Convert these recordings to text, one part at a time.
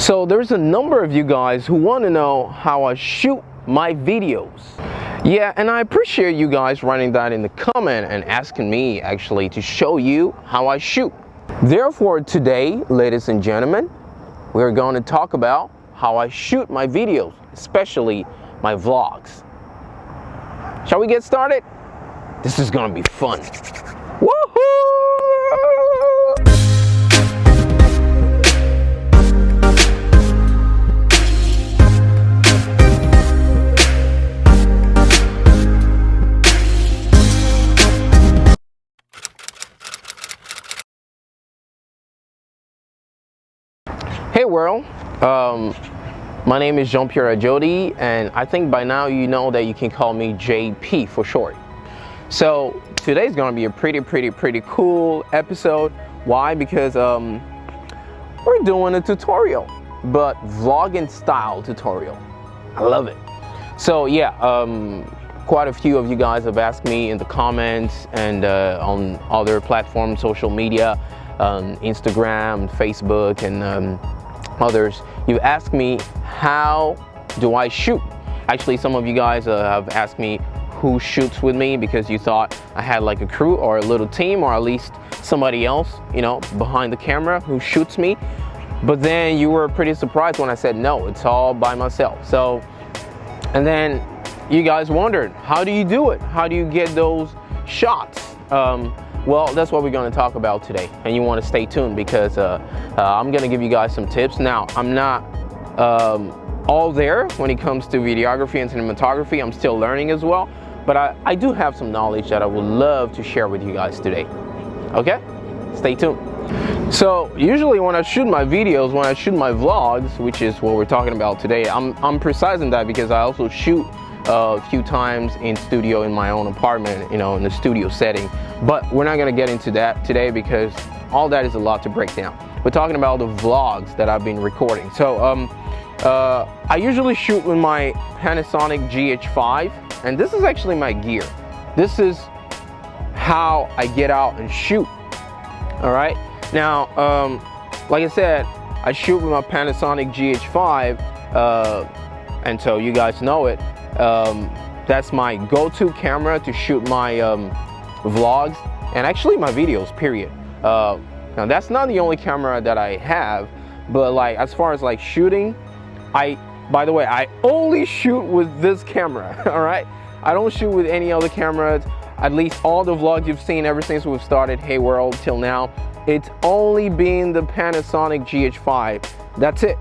So there's a number of you guys who want to know how I shoot my videos. Yeah, and I appreciate you guys writing that in the comment and asking me actually to show you how I shoot. Therefore today, ladies and gentlemen, we're going to talk about how I shoot my videos, especially my vlogs. Shall we get started? This is going to be fun. Woohoo! Hey world, my name is Pierre Adjodi, and I think by now you know that you can call me JP for short. So today's gonna be a pretty cool episode. Why? Because we're doing a tutorial, but vlogging style tutorial. I love it. So yeah, quite a few of you guys have asked me in the comments and on other platforms, social media, Instagram, Facebook, and others. You've asked me, how do I shoot? Actually, some of you guys have asked me who shoots with me, because you thought I had like a crew or a little team, or at least somebody else, you know, behind the camera who shoots me. But then you were pretty surprised when I said no, it's all by myself. So, and then you guys wondered, how do you do it? How do you get those shots? Well, that's what we're going to talk about today, and you want to stay tuned, because I'm going to give you guys some tips. Now, I'm not all there when it comes to videography and cinematography. I'm still learning as well, but I do have some knowledge that I would love to share with you guys today. Okay? Stay tuned. So usually when I shoot my videos, when I shoot my vlogs, which is what we're talking about today, I'm precise in that because I also shoot a few times in studio in my own apartment, you know, in the studio setting. But we're not going to get into that today because all that is a lot to break down. We're talking about the vlogs that I've been recording. So I usually shoot with my Panasonic GH5, and this is actually my gear. This is how I get out and shoot. All right. Now, like I said, I shoot with my Panasonic GH5, and so you guys know it. That's my go-to camera to shoot my vlogs and actually my videos, period. Now that's not the only camera that I have, but like as far as like shooting, by the way, I only shoot with this camera. All right, I don't shoot with any other cameras. At least all the vlogs you've seen ever since we've started Hey World till now, it's only been the Panasonic GH5. That's it.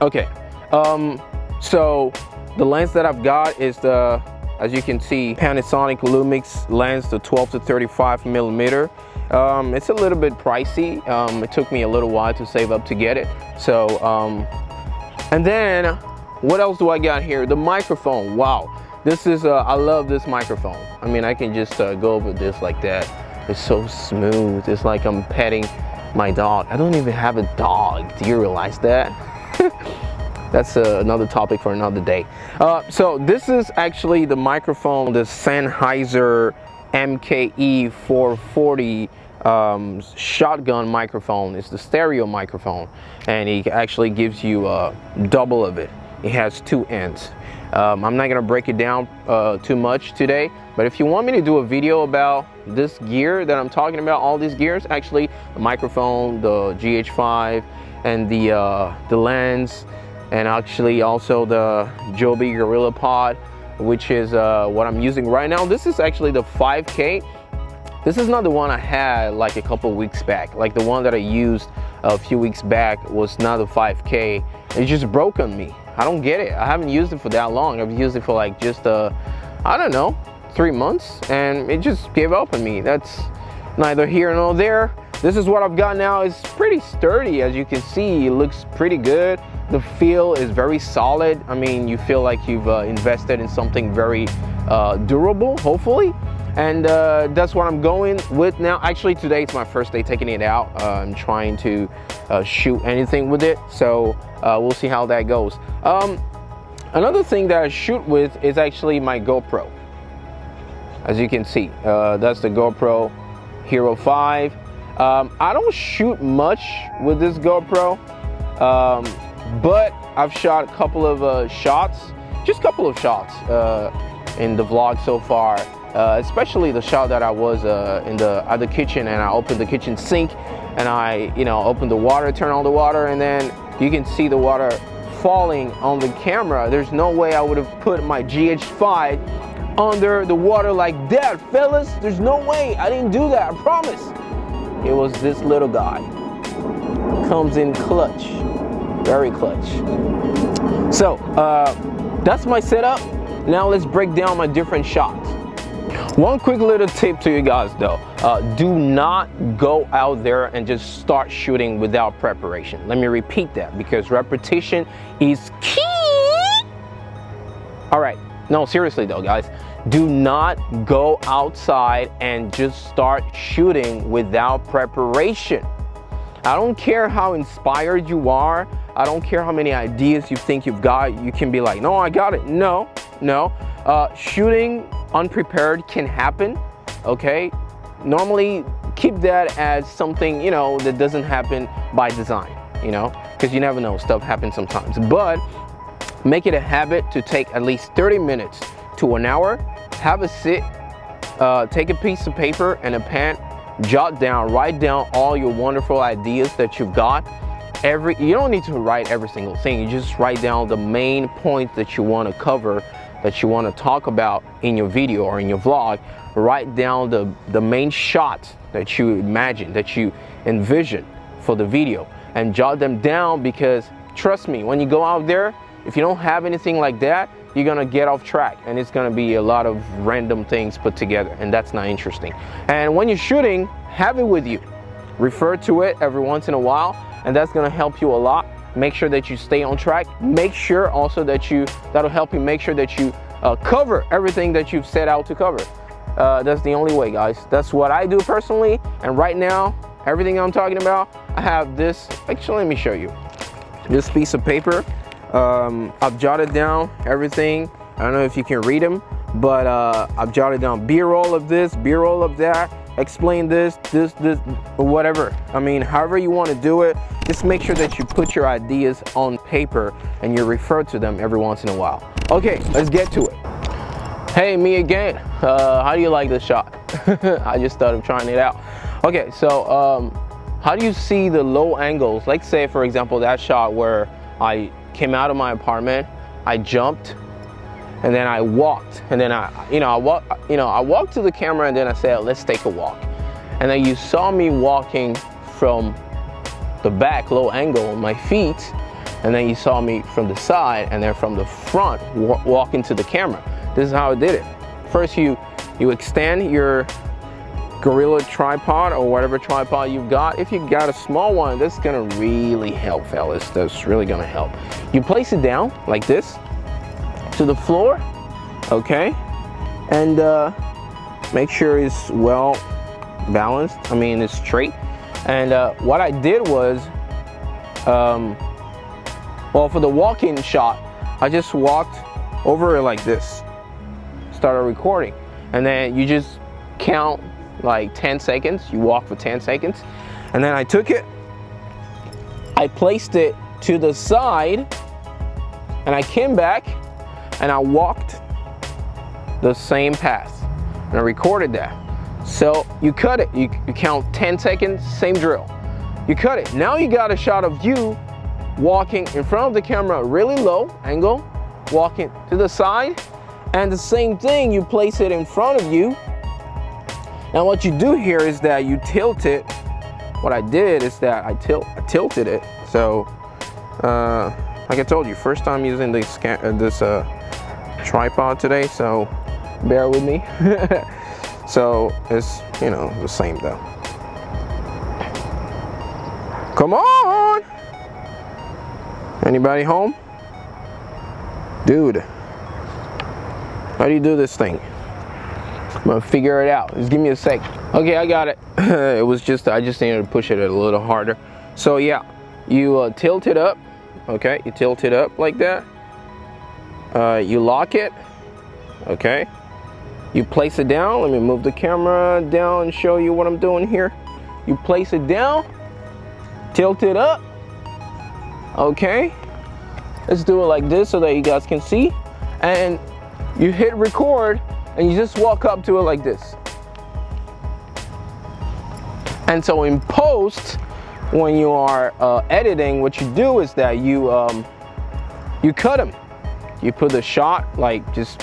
Okay, so the lens that I've got is the, as you can see, Panasonic Lumix lens, the 12 to 35 millimeter. It's a little bit pricey. It took me a little while to save up to get it. So, and then what else do I got here? The microphone. Wow, this is I love this microphone. I mean, I can just go over this like that. It's so smooth. It's like I'm petting my dog. I don't even have a dog. Do you realize that? That's another topic for another day. So this is actually the microphone, the Sennheiser MKE 440 shotgun microphone. It's the stereo microphone, and it actually gives you double of it. It has two ends. I'm not gonna break it down too much today, but if you want me to do a video about this gear that I'm talking about, all these gears, actually the microphone, the GH5, and the lens, and actually also the Joby Gorilla Pod, which is what I'm using right now. This is actually the 5K. This is not the one I had like a couple weeks back. Like the one that I used a few weeks back was not the 5K. It just broke on me. I don't get it. I haven't used it for that long. I've used it for like just I don't know, 3 months, and it just gave up on me. That's neither here nor there. This is what I've got now. It's pretty sturdy, as you can see. It looks pretty good. The feel is very solid. I mean, you feel like you've invested in something very durable, hopefully. And that's what I'm going with now. Actually, today it's my first day taking it out. I'm trying to shoot anything with it. So we'll see how that goes. Another thing that I shoot with is actually my GoPro. As you can see, that's the GoPro Hero 5. I don't shoot much with this GoPro. But I've shot a couple of shots, just a couple of shots in the vlog so far, especially the shot that I was in the other kitchen, and I opened the kitchen sink and I opened the water, turn on the water, and then you can see the water falling on the camera. There's no way I would have put my GH5 under the water like that, fellas. There's no way. I didn't do that, I promise. It was this little guy. Comes in clutch, very clutch. So that's my setup. Now let's break down my different shots. One quick little tip to you guys though, do not go out there and just start shooting without preparation. Let me repeat that, because repetition is key. All right, no, seriously though guys, do not go outside and just start shooting without preparation. I don't care how inspired you are, I don't care how many ideas you think you've got, you can be like, no, I got it. No. Shooting unprepared can happen, okay? Normally keep that as something, that doesn't happen by design, because you never know, stuff happens sometimes. But make it a habit to take at least 30 minutes to an hour, have a sit, take a piece of paper and a pen, write down all your wonderful ideas that you've got. You don't need to write every single thing, you just write down the main points that you want to cover, that you want to talk about in your video or in your vlog. Write down the main shots that you imagine, that you envision for the video, and jot them down, because trust me, when you go out there, if you don't have anything like that, you're gonna get off track and it's gonna be a lot of random things put together, and that's not interesting. And when you're shooting, have it with you, refer to it every once in a while, and that's gonna help you a lot. Make sure that you stay on track. Make sure also that that'll help you make sure that you cover everything that you've set out to cover. That's the only way, guys. That's what I do personally. And right now, everything I'm talking about, I have this. Actually, let me show you. This piece of paper. I've jotted down everything. I don't know if you can read them, but I've jotted down B-roll of this, B-roll of that. Explain this, whatever. I mean, however you want to do it, just make sure that you put your ideas on paper and you refer to them every once in a while. Okay, let's get to it. Hey, me again. How do you like this shot? I just started trying it out. Okay, so how do you see the low angles? Like say, for example, that shot where I came out of my apartment, I jumped, and then I walked, and then I walked to the camera, and then I said, let's take a walk. And then you saw me walking from the back, low angle on my feet, and then you saw me from the side, and then from the front, walking to the camera. This is how I did it. First, you extend your Gorilla tripod or whatever tripod you've got. If you got a small one, that's gonna really help, fellas. That's really gonna help. You place it down like this, to the floor, okay, and make sure it's well balanced. I mean, it's straight. And what I did was, well, for the walk-in shot, I just walked over it like this, started recording, and then you just count like 10 seconds. You walk for 10 seconds, and then I took it, I placed it to the side, and I came back and I walked the same path and I recorded that. So you cut it, you count 10 seconds, same drill. You cut it. Now you got a shot of you walking in front of the camera, really low angle, walking to the side, and the same thing, you place it in front of you. Now what you do here is that you tilt it. What I did is that I tilted it. So like I told you, first time using this tripod today, so bear with me. So it's the same though. Come on, anybody home? Dude, how do you do this thing? I'm gonna figure it out. Just give me a sec. Okay, I got it. It was just, I just needed to push it a little harder. So yeah, you tilt it up. Okay, you tilt it up like that. You lock it. Okay, you place it down. Let me move the camera down and show you what I'm doing here. You place it down, tilt it up. Okay, let's do it like this so that you guys can see. And you hit record and you just walk up to it like this. And so in post, when you are editing, what you do is that you cut them. You put the shot like just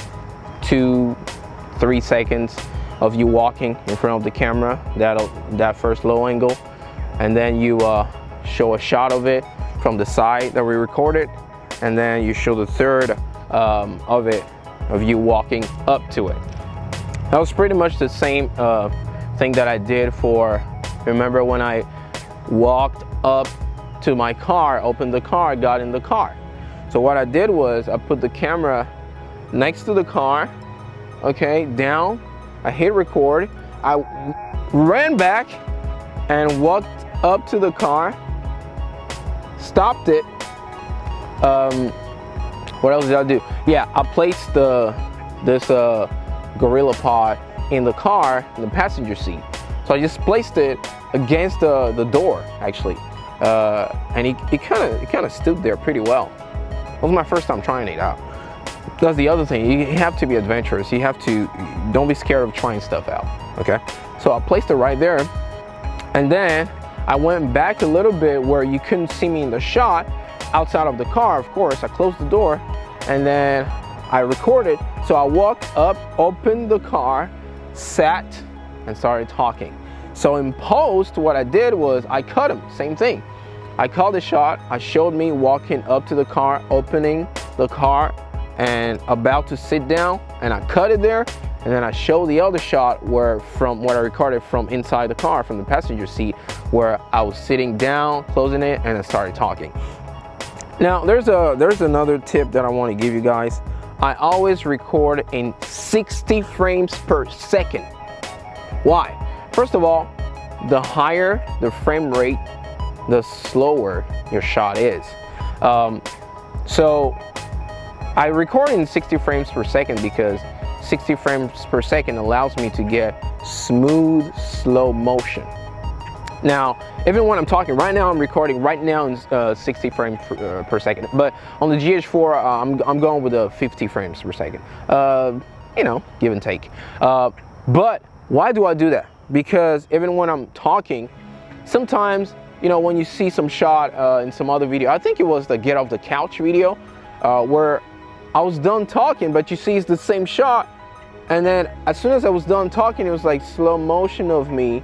2-3 seconds of you walking in front of the camera, that first low angle, and then you show a shot of it from the side that we recorded, and then you show the third of you walking up to it. That was pretty much the same thing that I did for, remember when I walked up to my car, opened the car, got in the car. So what I did was I put the camera next to the car, okay, down, I hit record, I ran back and walked up to the car, stopped it. What else did I do? Yeah, I placed this Gorilla Pod in the car, in the passenger seat. So I just placed it against the door, actually, and it kind of stood there pretty well. It was my first time trying it out. That's the other thing. You have to be adventurous. You have to, don't be scared of trying stuff out. Okay. So I placed it right there, and then I went back a little bit where you couldn't see me in the shot outside of the car. Of course, I closed the door, and then I recorded. So I walked up, opened the car, sat, and started talking. So in post, what I did was I cut him. Same thing. I called the shot. I showed me walking up to the car, opening the car, and about to sit down, and I cut it there. And then I showed the other shot where from what I recorded from inside the car, from the passenger seat, where I was sitting down, closing it, and I started talking. Now there's another tip that I want to give you guys. I always record in 60 frames per second. Why? First of all, the higher the frame rate, the slower your shot is. So I record in 60 frames per second because 60 frames per second allows me to get smooth, slow motion. Now, even when I'm talking right now, I'm recording right now in 60 frames per second. But on the GH4, I'm going with 50 frames per second. You know, give and take. But why do I do that? Because even when I'm talking, sometimes, you know, when you see some shot in some other video, I think it was the Get Off the Couch video, where I was done talking, but you see it's the same shot. And then as soon as I was done talking, it was like slow motion of me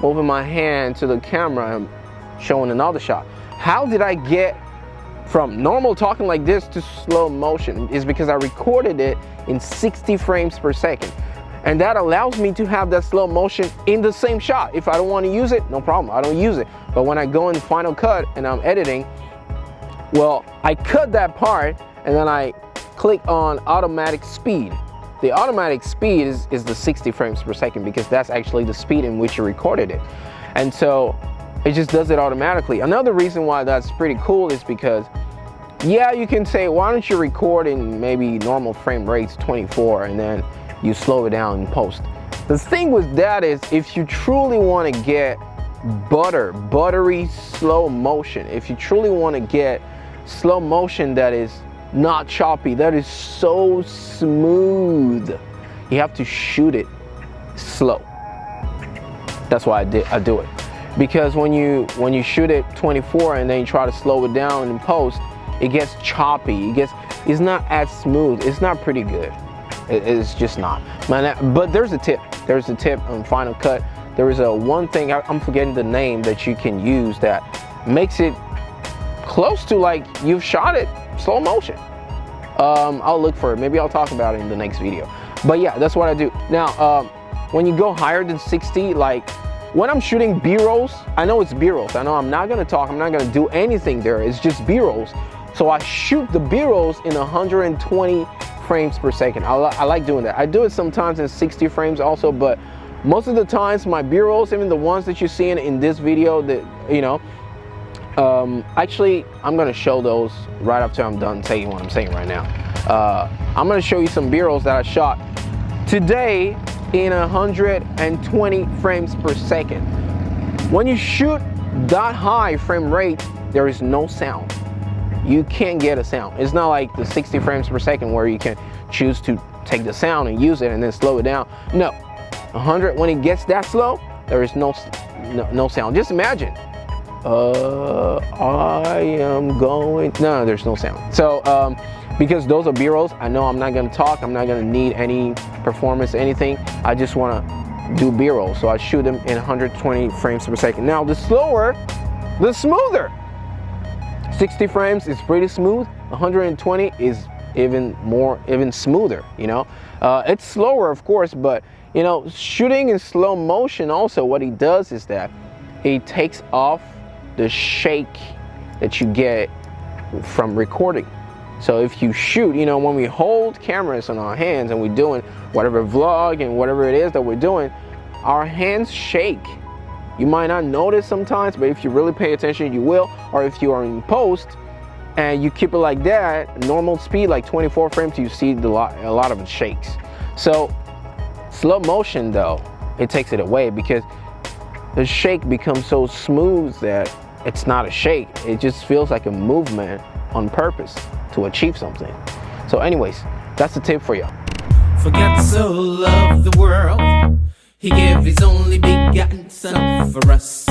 moving my hand to the camera and showing another shot. How did I get from normal talking like this to slow motion? Is because I recorded it in 60 frames per second. And that allows me to have that slow motion in the same shot. If I don't want to use it, no problem, I don't use it. But when I go in Final Cut and I'm editing, well, I cut that part and then I click on automatic speed. The automatic speed is the 60 frames per second because that's actually the speed in which you recorded it. And so it just does it automatically. Another reason why that's pretty cool is because, yeah, you can say, why don't you record in maybe normal frame rates, 24, and then you slow it down in post. The thing with that is, if you truly want to get buttery slow motion, if you truly want to get slow motion that is not choppy, that is so smooth, you have to shoot it slow. That's why I do it. Because when you shoot it 24 and then you try to slow it down in post, it gets choppy, it's not as smooth, it's not pretty good. It's just not. But there's a tip on Final Cut. There is one thing, I'm forgetting the name, that you can use that makes it close to like you've shot it slow motion. I'll look for it. Maybe I'll talk about it in the next video. But yeah, that's what I do. Now, when you go higher than 60, like when I'm shooting B-rolls, I know it's B-rolls. I know I'm not gonna talk, I'm not gonna do anything there. It's just B-rolls. So I shoot the B-rolls in 120 frames per second. I like doing that. I do it sometimes in 60 frames also, but most of the times my B-rolls, even the ones that you see in this video, that, you know, actually I'm gonna show those right after I'm done saying what I'm saying right now. I'm gonna show you some B-rolls that I shot today in 120 frames per second. When you shoot that high frame rate, there is no sound. you can't get a sound. It's not like the 60 frames per second where you can choose to take the sound and use it and then slow it down. No, 100, when it gets that slow, there is no sound. Just imagine, I am going, no, there's no sound. So because those are B-rolls, I know I'm not gonna talk, I'm not gonna need any performance, anything. I just wanna do B-roll, so I shoot them in 120 frames per second. Now the slower, the smoother. 60 frames is pretty smooth, 120 is even smoother, you know. It's slower, of course, but you know, shooting in slow motion also, what it does is that it takes off the shake that you get from recording. So if you shoot, you know, when we hold cameras in our hands and we're doing whatever vlog and whatever it is that we're doing, our hands shake. You might not notice sometimes, but if you really pay attention, you will. Or if you are in post and you keep it like that, normal speed, like 24 frames, you see a lot of it shakes. So slow motion though, it takes it away because the shake becomes so smooth that it's not a shake. It just feels like a movement on purpose to achieve something. So anyways, that's the tip for you. For God so loved the world, He gave His only begotten Son for us.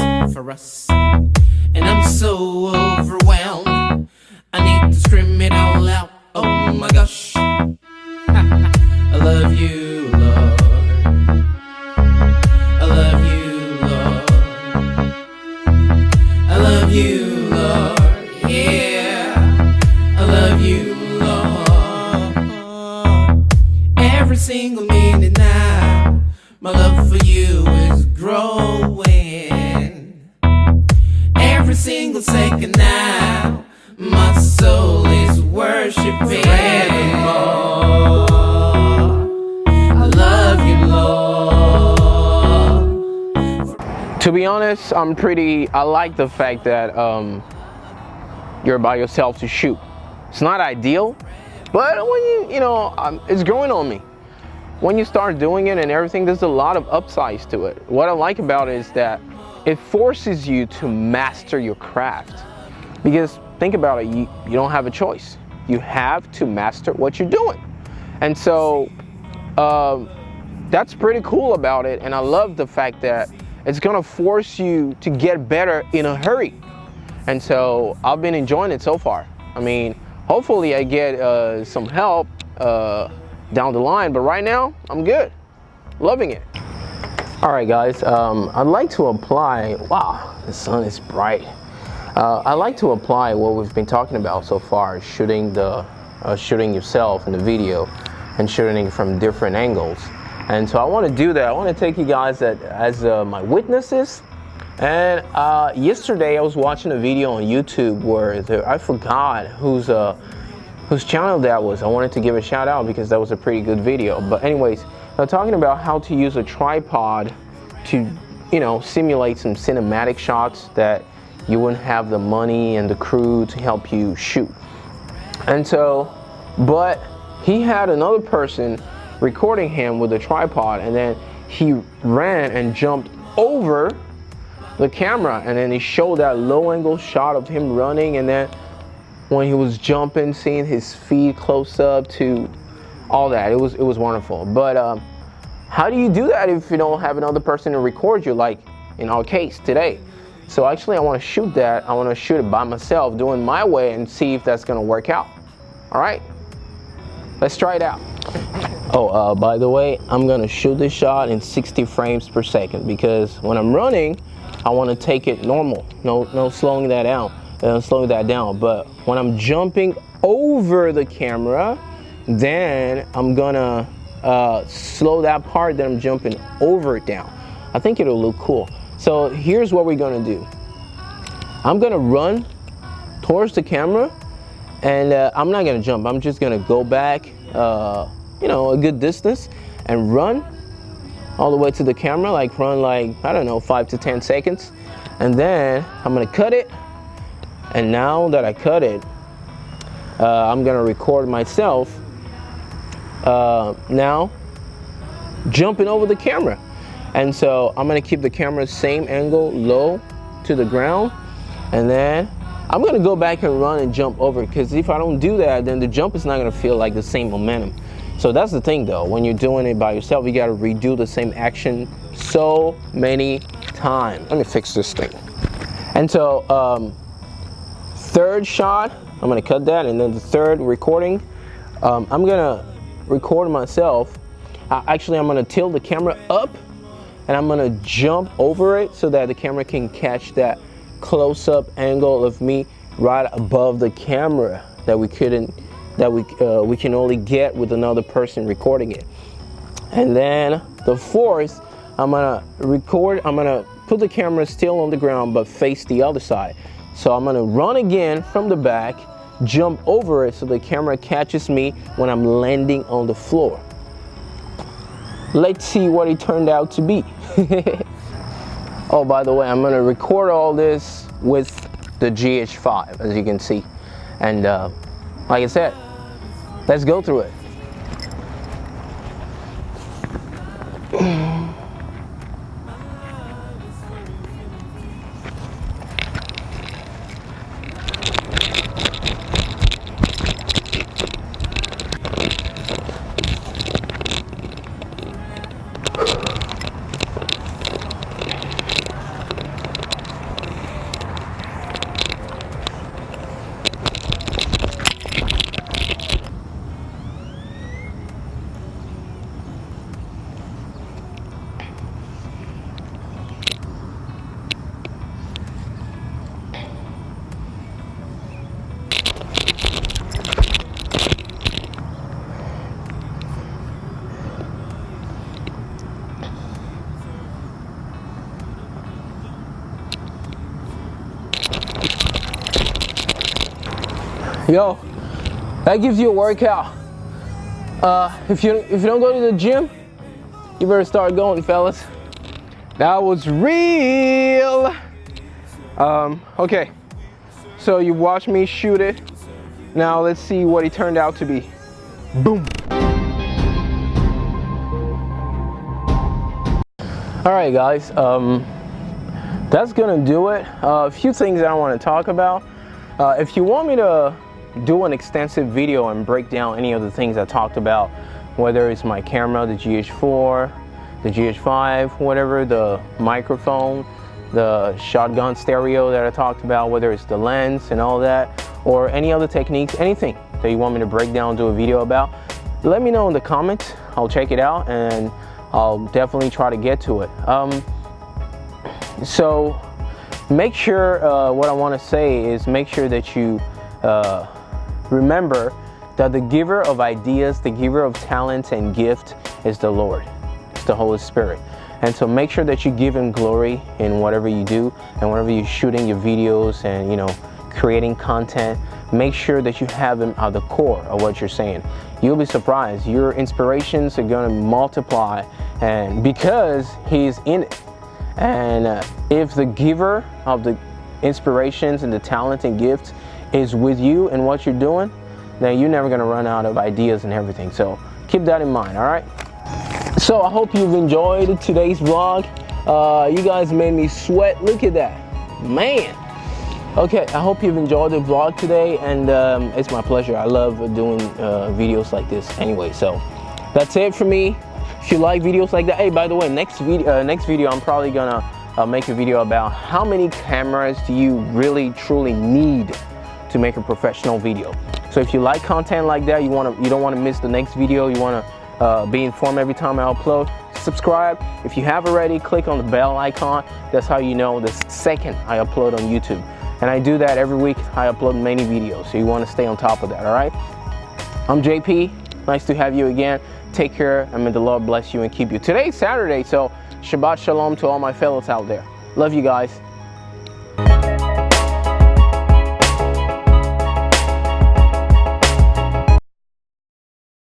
And I'm so overwhelmed, I need to scream it all out. Oh my gosh, I love you, Lord. I love you, Lord. I love you, Lord. Yeah, I love you, Lord. Every single minute now, my love for you is growing. Every single second now, my soul is worshiping forevermore. I love you, Lord. To be honest, I like the fact that you're by yourself to shoot. It's not ideal, but when you know, it's growing on me. When you start doing it and everything, there's a lot of upsides to it. What I like about it is that it forces you to master your craft. Because think about it, you don't have a choice. You have to master what you're doing. And so that's pretty cool about it. And I love the fact that it's gonna force you to get better in a hurry. And so I've been enjoying it so far. I mean, hopefully I get some help down the line, but right now I'm good, loving it. All right guys, I'd like to apply, wow, the sun is bright. I'd like to apply what we've been talking about so far, shooting yourself in the video and shooting from different angles. And so I want to do that. I want to take you guys as my witnesses. And yesterday I was watching a video on YouTube where I forgot whose channel that was. I wanted to give a shout out because that was a pretty good video. But anyways, they're talking about how to use a tripod to, you know, simulate some cinematic shots that you wouldn't have the money and the crew to help you shoot. And so, but he had another person recording him with a tripod, and then he ran and jumped over the camera, and then he showed that low angle shot of him running, and then when he was jumping, seeing his feet close up to all that. It was wonderful. But how do you do that if you don't have another person to record you, like in our case today? So actually I want to shoot that. I want to shoot it by myself, doing my way, and see if that's going to work out. All right, let's try it out. Oh, by the way, I'm going to shoot this shot in 60 frames per second because when I'm running, I want to take it normal. No slowing that down. But when I'm jumping over the camera, then I'm gonna slow that part that I'm jumping over it down. I think it'll look cool. So here's what we're gonna do. I'm gonna run towards the camera, and I'm not gonna jump. I'm just gonna go back, you know, a good distance and run all the way to the camera, like run like, I don't know, 5 to 10 seconds. And then I'm gonna cut it. And now that I cut it, I'm gonna record myself now jumping over the camera. And so I'm gonna keep the camera same angle, low to the ground, and then I'm gonna go back and run and jump over, because if I don't do that, then the jump is not gonna feel like the same momentum. So that's the thing though, when you're doing it by yourself, you gotta redo the same action so many times. Let me fix this thing. And so third shot, I'm gonna cut that, and then the third recording, I'm gonna record myself. Actually, I'm gonna tilt the camera up and I'm gonna jump over it so that the camera can catch that close-up angle of me right above the camera that we can only get with another person recording it. And then the fourth, I'm gonna put the camera still on the ground but face the other side. So I'm gonna run again from the back, jump over it so the camera catches me when I'm landing on the floor. Let's see what it turned out to be. Oh, by the way, I'm gonna record all this with the GH5, as you can see. And like I said, let's go through it. Yo, that gives you a workout. If you don't go to the gym, you better start going, fellas. That was real. Okay, so you watched me shoot it. Now let's see what it turned out to be. Boom. All right, guys. That's gonna do it. A few things I want to talk about. If you want me to do an extensive video and break down any of the things I talked about, whether it's my camera, the GH4, the GH5, whatever, the microphone, the shotgun stereo that I talked about, whether it's the lens and all that, or any other techniques, anything that you want me to break down, do a video about, let me know in the comments. I'll check it out and I'll definitely try to get to it. So make sure, what I want to say is make sure that you remember that the giver of ideas, the giver of talents and gift is the Lord. It's the Holy Spirit. And so make sure that you give him glory in whatever you do, and whenever you're shooting your videos and, you know, creating content, make sure that you have him at the core of what you're saying. You'll be surprised. Your inspirations are going to multiply, and because he's in it. And if the giver of the inspirations and the talent and gifts is with you and what you're doing, then you're never going to run out of ideas and everything. So keep that in mind, all right? So I hope you've enjoyed today's vlog. You guys made me sweat. Look at that, man. Okay, I hope you've enjoyed the vlog today, and it's my pleasure. I love doing videos like this anyway. So that's it for me. If you like videos like that, hey, by the way, next video I'm probably gonna make a video about how many cameras do you really truly need to make a professional video. So if you like content like that, you don't want to miss the next video, you want to be informed every time I upload, subscribe. If you have already, click on the bell icon. That's how you know the second I upload on YouTube. And I do that every week. I upload many videos, so you want to stay on top of that, all right? I'm JP. Nice to have you again. Take care, and may the Lord bless you and keep you. Today's Saturday, so Shabbat Shalom to all my fellows out there. Love you guys.